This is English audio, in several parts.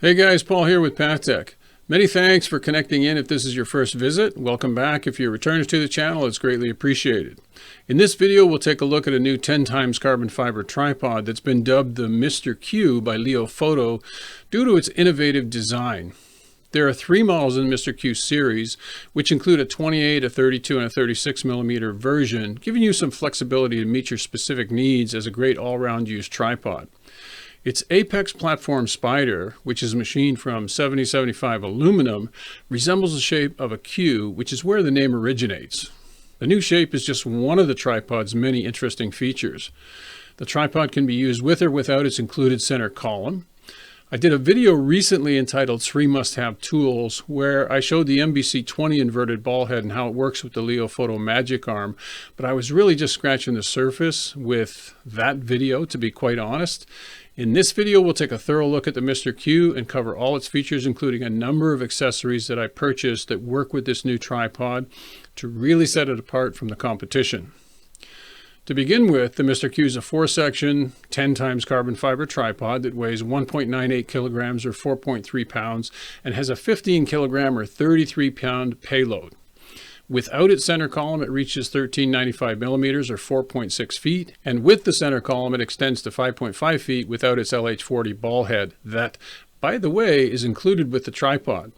Hey guys, Paul here with PathTech. Many thanks for connecting in if this is your first visit. Welcome back. If you're returning to the channel, it's greatly appreciated. In this video, we'll take a look at a new 10 times carbon fiber tripod that's been dubbed the Mr. Q by Leofoto due to its innovative design. There are 3 models in the Mr. Q series, which include a 28, a 32, and a 36 millimeter version, giving you some flexibility to meet your specific needs as a great all-round use tripod. Its apex platform Spyder, which is machined from 7075 aluminum, resembles the shape of a Q, which is where the name originates. The new shape is just one of the tripod's many interesting features. The tripod can be used with or without its included center column. I did a video recently entitled 3 Must-Have Tools, where I showed the MBC-20 inverted ball head and how it works with the Leofoto magic arm, but I was really just scratching the surface with that video, to be quite honest. In this video, we'll take a thorough look at the Mr. Q and cover all its features, including a number of accessories that I purchased that work with this new tripod to really set it apart from the competition. To begin with, the Mr. Q is a 4-section, 10 times carbon fiber tripod that weighs 1.98 kilograms or 4.3 pounds and has a 15 kilogram or 33 pound payload. Without its center column, it reaches 1395 millimeters or 4.6 feet, and with the center column, it extends to 5.5 feet without its LH40 ball head. That, by the way, is included with the tripod.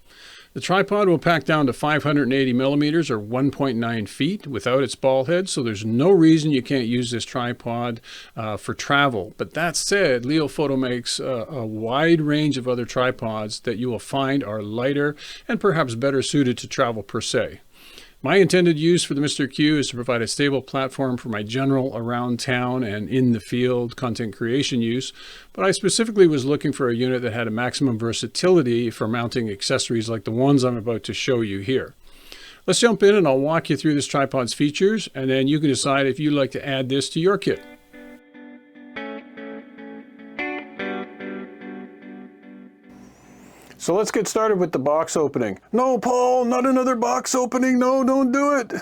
The tripod will pack down to 580 millimeters or 1.9 feet without its ball head, so there's no reason you can't use this tripod for travel. But that said, Leofoto makes a wide range of other tripods that you will find are lighter and perhaps better suited to travel per se. My intended use for the Mr. Q is to provide a stable platform for my general around town and in the field content creation use, but I specifically was looking for a unit that had a maximum versatility for mounting accessories like the ones I'm about to show you here. Let's jump in and I'll walk you through this tripod's features, and then you can decide if you'd like to add this to your kit. So let's get started with the box opening. No, Paul, not another box opening. No, don't do it.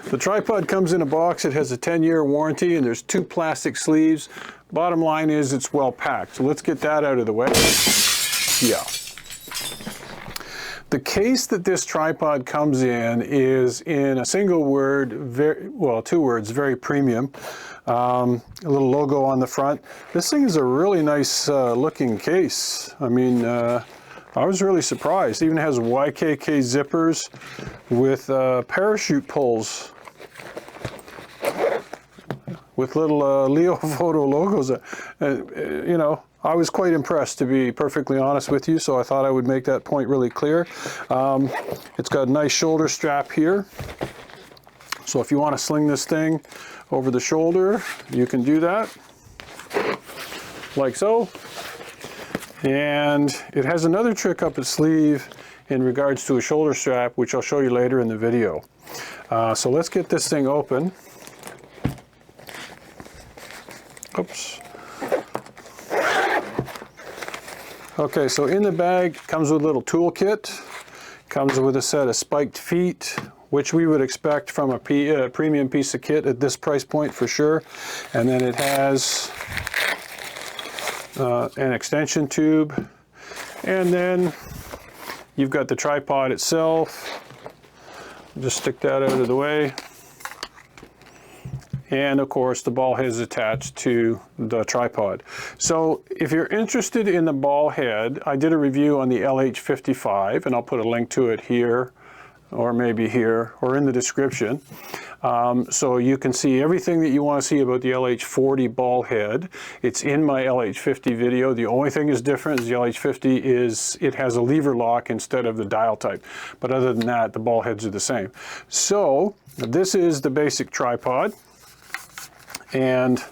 The tripod comes in a box. It has a 10-year warranty and there's 2 plastic sleeves. Bottom line is it's well packed. So let's get that out of the way. Yeah. The case that this tripod comes in is, in a single word, 2 words, very premium. A little logo on the front. This thing is a really nice looking case. I mean, I was really surprised. It even has YKK zippers with parachute pulls with little Leofoto logos. You know, I was quite impressed, to be perfectly honest with you, so I thought I would make that point really clear. It's got a nice shoulder strap here. So if you want to sling this thing over the shoulder, you can do that, like so. And it has another trick up its sleeve in regards to a shoulder strap, which I'll show you later in the video. So let's get this thing open. Oops. Okay, so in the bag comes with a little toolkit, comes with a set of spiked feet, which we would expect from a premium piece of kit at this price point for sure. And then it has an extension tube. And then you've got the tripod itself. Just stick that out of the way. And of course the ball head is attached to the tripod. So if you're interested in the ball head, I did a review on the LH55 and I'll put a link to it here, or maybe here, or in the description. So you can see everything that you want to see about the LH40 ball head. It's in my LH50 video. The only thing is different is the LH50 is, it has a lever lock instead of the dial type. But other than that, the ball heads are the same. So this is the basic tripod. And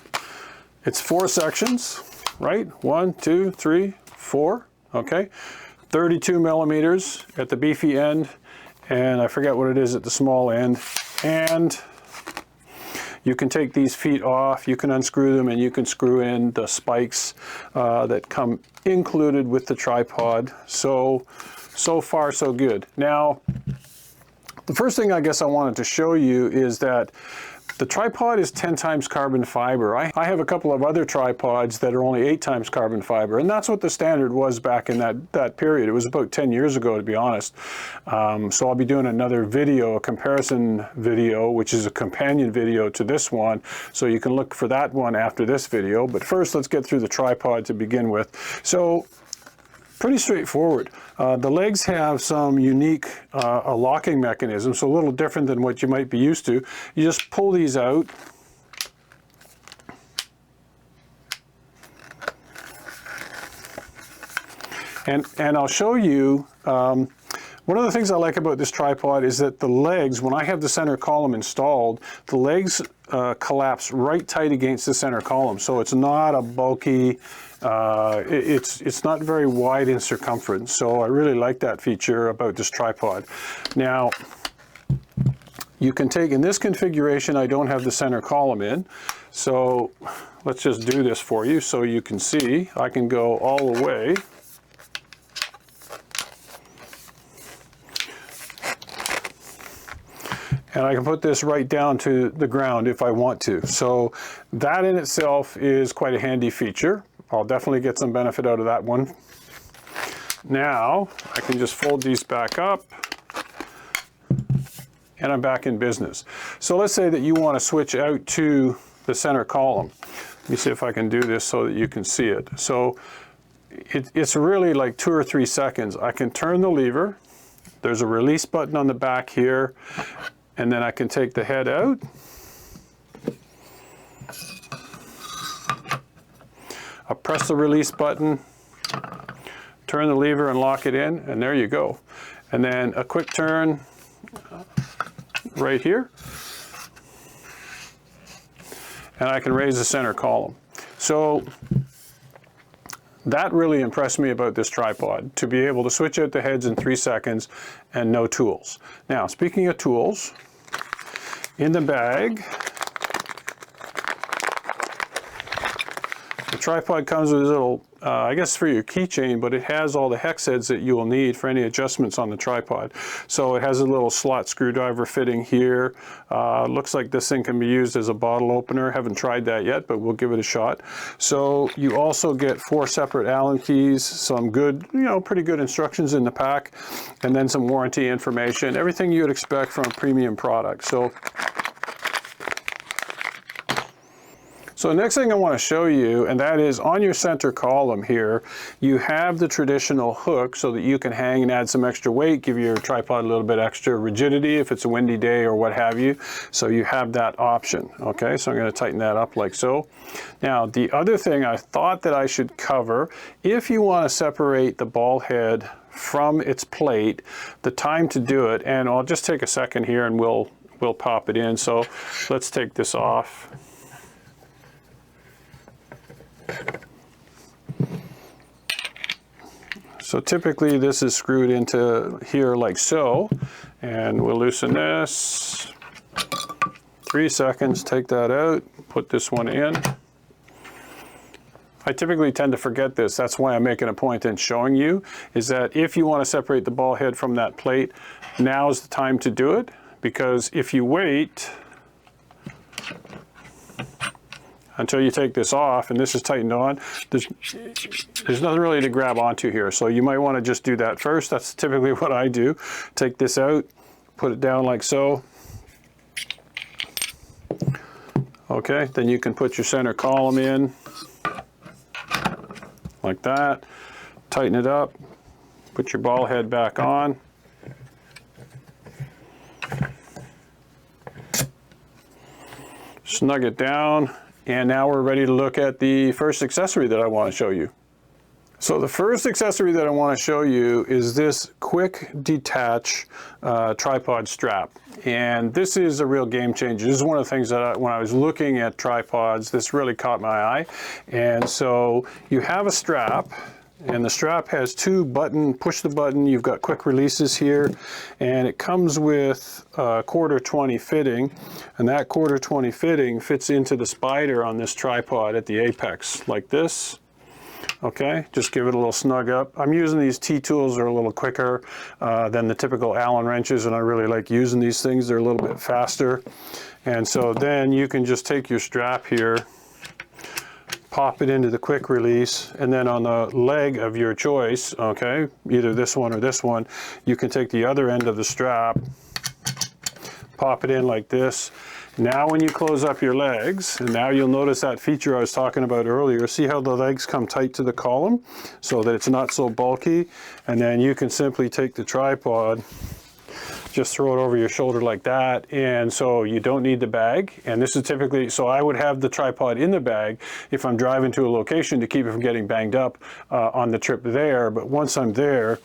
it's 4 sections, right? 1, 2, 3, 4, okay? 32 millimeters at the beefy end, and I forget what it is at the small end. And you can take these feet off, you can unscrew them, and you can screw in the spikes that come included with the tripod. So far so good. Now, the first thing I guess I wanted to show you is that The tripod is 10 times carbon fiber. I have a couple of other tripods that are only 8 times carbon fiber, and that's what the standard was back in that period. It was about 10 years ago, to be honest. So I'll be doing another video, a comparison video, which is a companion video to this one, so you can look for that one after this video. But first, let's get through the tripod to begin with. So, pretty straightforward. The legs have some unique a locking mechanism, so a little different than what you might be used to. You just pull these out. And I'll show you, one of the things I like about this tripod is that the legs, when I have the center column installed, the legs collapse right tight against the center column. So it's not a bulky, it's not very wide in circumference. So I really like that feature about this tripod. Now, you can take, in this configuration, I don't have the center column in. So let's just do this for you so you can see. I can go all the way. And I can put this right down to the ground if I want to. So that in itself is quite a handy feature. I'll definitely get some benefit out of that one. Now, I can just fold these back up, and I'm back in business. So let's say that you want to switch out to the center column. Let me see if I can do this so that you can see it. So it's really like 2 or 3 seconds. I can turn the lever. There's a release button on the back here. And then I can take the head out. I'll press the release button, turn the lever and lock it in, and there you go. And then a quick turn right here. And I can raise the center column. So that really impressed me about this tripod, to be able to switch out the heads in 3 seconds and no tools. Now, speaking of tools, in the bag, the tripod comes with a little, I guess for your keychain, but it has all the hex heads that you will need for any adjustments on the tripod. So it has a little slot screwdriver fitting here. Looks like this thing can be used as a bottle opener. Haven't tried that yet, but we'll give it a shot. So you also get 4 separate Allen keys, some good, pretty good instructions in the pack, and then some warranty information, everything you would expect from a premium product. So the next thing I want to show you, and that is on your center column here, you have the traditional hook so that you can hang and add some extra weight, give your tripod a little bit extra rigidity if it's a windy day or what have you. So you have that option. Okay, so I'm going to tighten that up like so. Now, the other thing I thought that I should cover, if you want to separate the ball head from its plate, the time to do it, and I'll just take a second here and we'll pop it in. So let's take this off. So typically this is screwed into here like so, and we'll loosen this. 3 seconds, take that out, put this one in. I typically tend to forget this. That's why I'm making a point in showing you, is that if you want to separate the ball head from that plate, now's the time to do it, because if you wait until you take this off and this is tightened on, there's nothing really to grab onto here. So you might want to just do that first. That's typically what I do. Take this out, put it down like so. Okay, then you can put your center column in like that. Tighten it up, put your ball head back on. Snug it down. And now we're ready to look at the first accessory that I want to show you. So the first accessory that I want to show you is this quick detach tripod strap. And this is a real game changer. This is one of the things that when I was looking at tripods, this really caught my eye. And so you have a strap, and the strap has 2 push the button, you've got quick releases here, and it comes with a 1/4-20 fitting, and that 1/4-20 fitting fits into the Spyder on this tripod at the apex, like this. Okay, just give it a little snug up. I'm using these T-tools, are a little quicker than the typical Allen wrenches, and I really like using these things. They're a little bit faster. And so then you can just take your strap here, pop it into the quick release, and then on the leg of your choice, okay, either this one or this one, you can take the other end of the strap, pop it in like this. Now when you close up your legs, and now you'll notice that feature I was talking about earlier, see how the legs come tight to the column so that it's not so bulky, and then you can simply take the tripod, just throw it over your shoulder like that, and so you don't need the bag. And this is typically, so I would have the tripod in the bag if I'm driving to a location to keep it from getting banged up on the trip there, but once I'm there,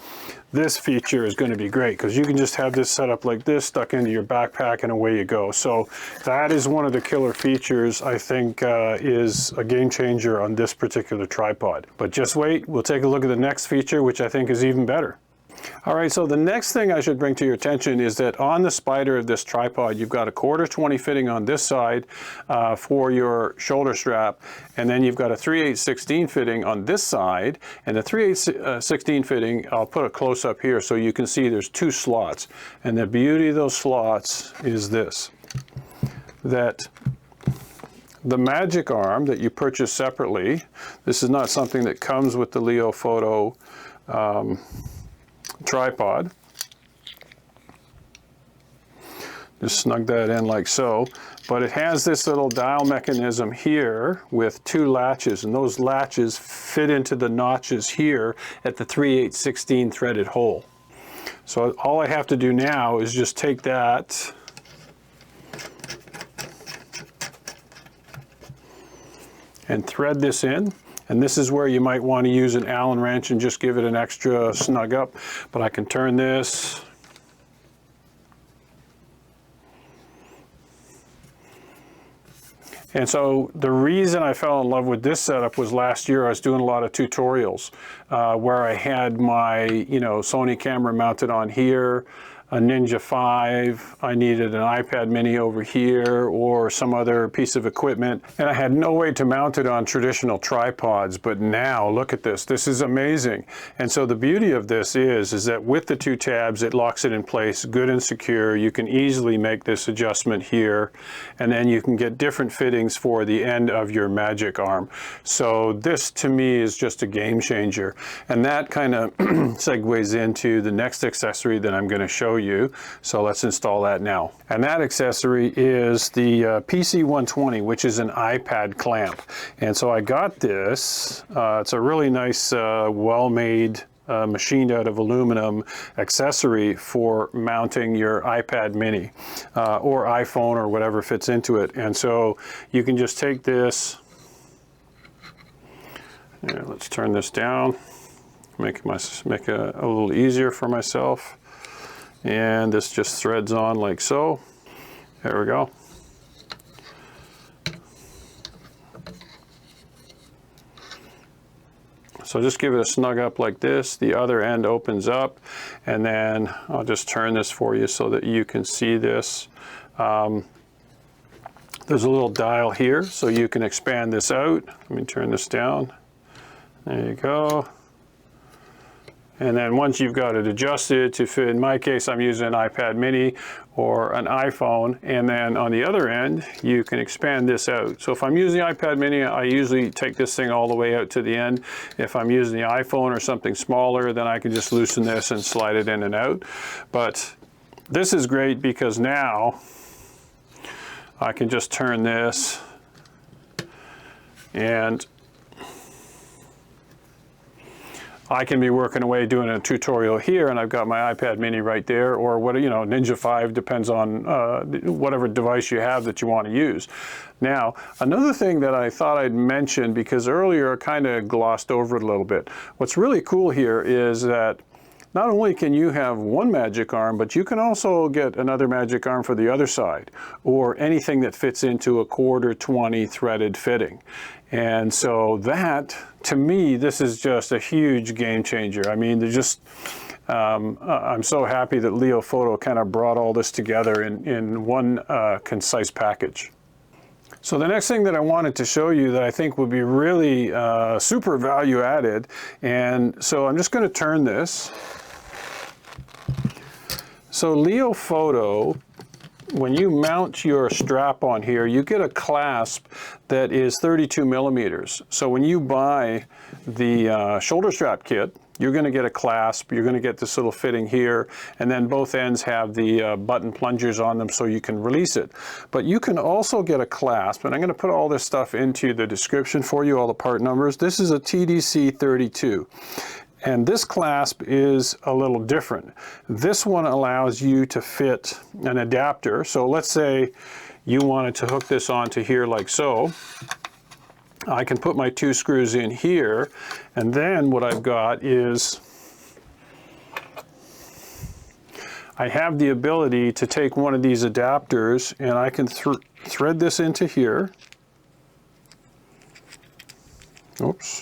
this feature is going to be great because you can just have this set up like this, stuck into your backpack, and away you go. So that is one of the killer features I think is a game changer on this particular tripod. But just wait, we'll take a look at the next feature, which I think is even better. All right, so the next thing I should bring to your attention is that on the Spyder of this tripod, you've got a 1/4 fitting on this side for your shoulder strap, and then you've got a 3/8/16 fitting on this side, and the 3/8/16 fitting, I'll put a close up here so you can see there's 2 slots, and the beauty of those slots is this, that the magic arm that you purchase separately, this is not something that comes with the Leofoto tripod. Just snug that in like so, but it has this little dial mechanism here with 2 latches, and those latches fit into the notches here at the 3/8/16 threaded hole. So all I have to do now is just take that and thread this in. And this is where you might want to use an Allen wrench and just give it an extra snug up. But I can turn this. And so the reason I fell in love with this setup was last year I was doing a lot of tutorials where I had my Sony camera mounted on here, a Ninja 5, I needed an iPad mini over here or some other piece of equipment, and I had no way to mount it on traditional tripods. But now look at this, this is amazing. And so the beauty of this is that with the 2 tabs it locks it in place good and secure. You can easily make this adjustment here, and then you can get different fittings for the end of your magic arm. So this to me is just a game changer, and that kind of segues into the next accessory that I'm going to show you. So let's install that now. And that accessory is the PC120, which is an iPad clamp. And so I got this. It's a really nice, well-made, machined out of aluminum accessory for mounting your iPad mini or iPhone or whatever fits into it. And so you can just take this, and let's turn this down, make it a little easier for myself. And this just threads on like so. There we go. So just give it a snug up like this. The other end opens up, and then I'll just turn this for you so that you can see this. There's a little dial here, so you can expand this out. Let me turn this down. There you go. And then once you've got it adjusted to fit, in my case, I'm using an iPad mini or an iPhone, and then on the other end, you can expand this out. So if I'm using the iPad mini, I usually take this thing all the way out to the end. If I'm using the iPhone or something smaller, then I can just loosen this and slide it in and out. But this is great because now I can just turn this, and I can be working away doing a tutorial here, and I've got my iPad mini right there, or what, Ninja 5, depends on whatever device you have that you want to use. Now, another thing that I thought I'd mention, because earlier I kind of glossed over it a little bit. What's really cool here is that not only can you have one magic arm, but you can also get another magic arm for the other side, or anything that fits into a 1/4 threaded fitting. And so that, to me, this is just a huge game changer. I mean, they're just, I'm so happy that Leofoto kind of brought all this together in one concise package. So the next thing that I wanted to show you that I think would be really super value added, and so I'm just going to turn this. So Leofoto, when you mount your strap on here, you get a clasp that is 32 millimeters. So when you buy the shoulder strap kit, you're going to get a clasp, you're going to get this little fitting here, and then both ends have the button plungers on them so you can release it. But you can also get a clasp, and I'm going to put all this stuff into the description for you, all the part numbers. This is a TDC 32. And this clasp is a little different. This one allows you to fit an adapter. So let's say you wanted to hook this onto here like so. I can put my 2 screws in here, and then what I've got is I have the ability to take one of these adapters and I can thread this into here. Oops.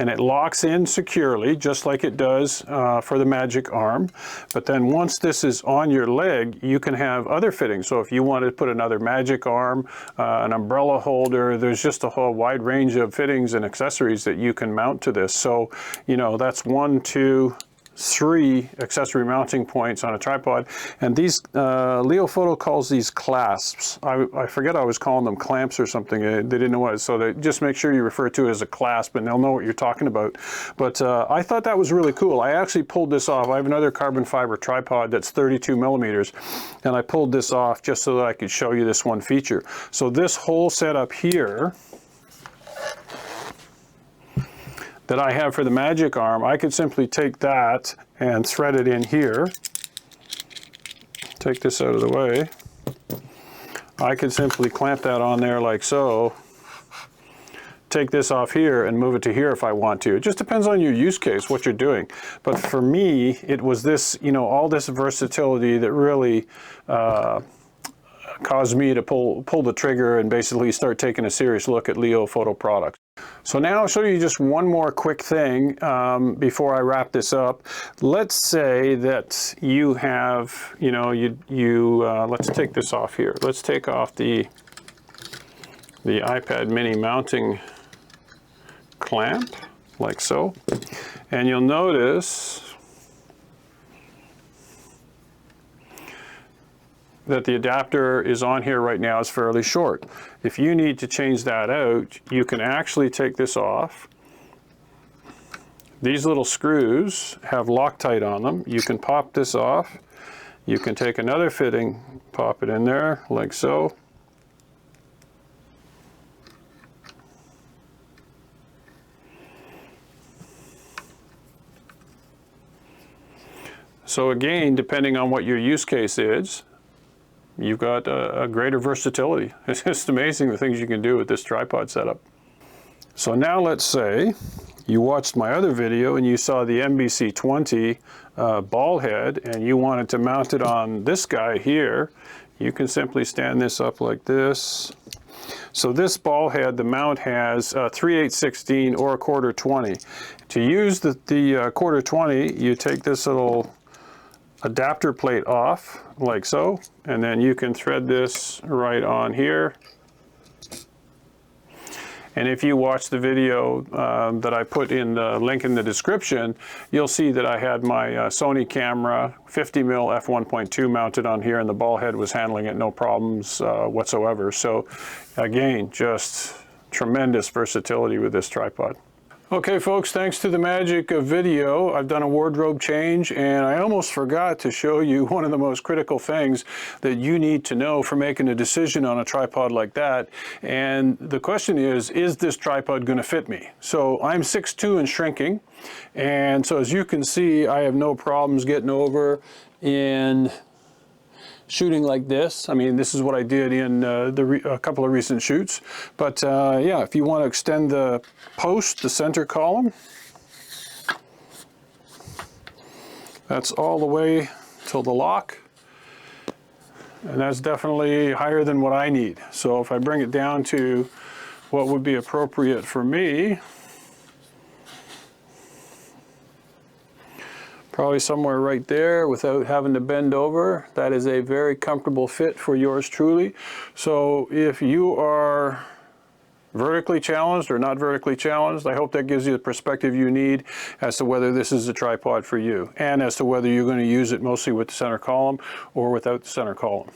And it locks in securely, just like it does for the magic arm. But then once this is on your leg, you can have other fittings. So if you wanted to put another magic arm, an umbrella holder, there's just a whole wide range of fittings and accessories that you can mount to this. So, you know, that's 1, 2, 3 accessory mounting points on a tripod, and these Leofoto calls these clasps. I forget, I was calling them clamps or something. They didn't know what, so they just make sure you refer to it as a clasp and they'll know what you're talking about. But I thought that was really cool. I actually pulled this off. I have another carbon fiber tripod that's 32 millimeters, and I pulled this off just so that I could show you this one feature. So this whole setup here that I have for the magic arm, I could simply take that and thread it in here. Take this out of the way. I could simply clamp that on there like so, take this off here and move it to here if I want to. It just depends on your use case, what you're doing. But for me, it was this, you know, all this versatility that really caused me to pull the trigger and basically start taking a serious look at Leofoto products. So now I'll show you just one more quick thing before I wrap this up. Let's say that you have, you know, let's take this off here. Let's take off the iPad mini mounting clamp like so, and you'll notice that the adapter is on here right now is fairly short. If you need to change that out, you can actually take this off. These little screws have Loctite on them. You can pop this off. You can take another fitting, pop it in there like so. So again, depending on what your use case is, you've got a greater versatility. It's just amazing the things you can do with this tripod setup. So now let's say you watched my other video and you saw the MBC20 ball head and you wanted to mount it on this guy here. You can simply stand this up like this. So this ball head, the mount has 3/8/16 or 1/4 20. To use the 1/4 20, you take this little adapter plate off like so, and then you can thread this right on here. And if you watch the video that I put in the link in the description, you'll see that I had my Sony camera 50mm f1.2 mounted on here, and the ball head was handling it no problems whatsoever. So again, just tremendous versatility with this tripod. Okay folks, thanks to the magic of video, I've done a wardrobe change, and I almost forgot to show you one of the most critical things that you need to know for making a decision on a tripod like that. And the question is this tripod going to fit me? So I'm 6'2" and shrinking, and so as you can see, I have no problems getting over in shooting like this. I mean, this is what I did in a couple of recent shoots. But yeah, if you want to extend the post, the center column, that's all the way till the lock. And that's definitely higher than what I need. So if I bring it down to what would be appropriate for me, Probably somewhere right there without having to bend over. That is a very comfortable fit for yours truly. So if you are vertically challenged or not vertically challenged, I hope that gives you the perspective you need as to whether this is a tripod for you, and as to whether you're going to use it mostly with the center column or without the center column.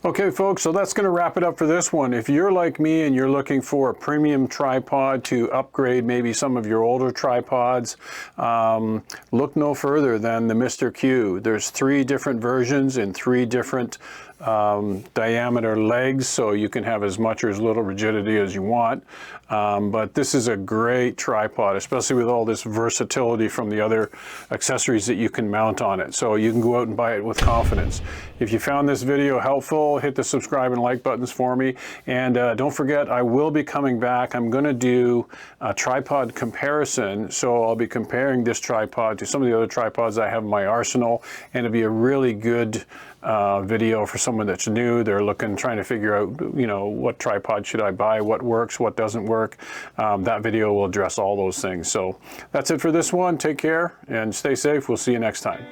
Okay folks, so that's going to wrap it up for this one. If you're like me and you're looking for a premium tripod to upgrade maybe some of your older tripods, look no further than the Mr Q. There's 3 different versions and 3 different diameter legs, so you can have as much or as little rigidity as you want. But this is a great tripod, especially with all this versatility from the other accessories that you can mount on it. So you can go out and buy it with confidence. If you found this video helpful, hit the subscribe and like buttons for me. And don't forget, I will be coming back. I'm going to do a tripod comparison. So I'll be comparing this tripod to some of the other tripods I have in my arsenal. And it'll be a really good video for someone that's new. They're trying to figure out, you know, what tripod should I buy, what works, what doesn't work. That video will address all those things. So that's it for this one. Take care and stay safe. We'll see you next time.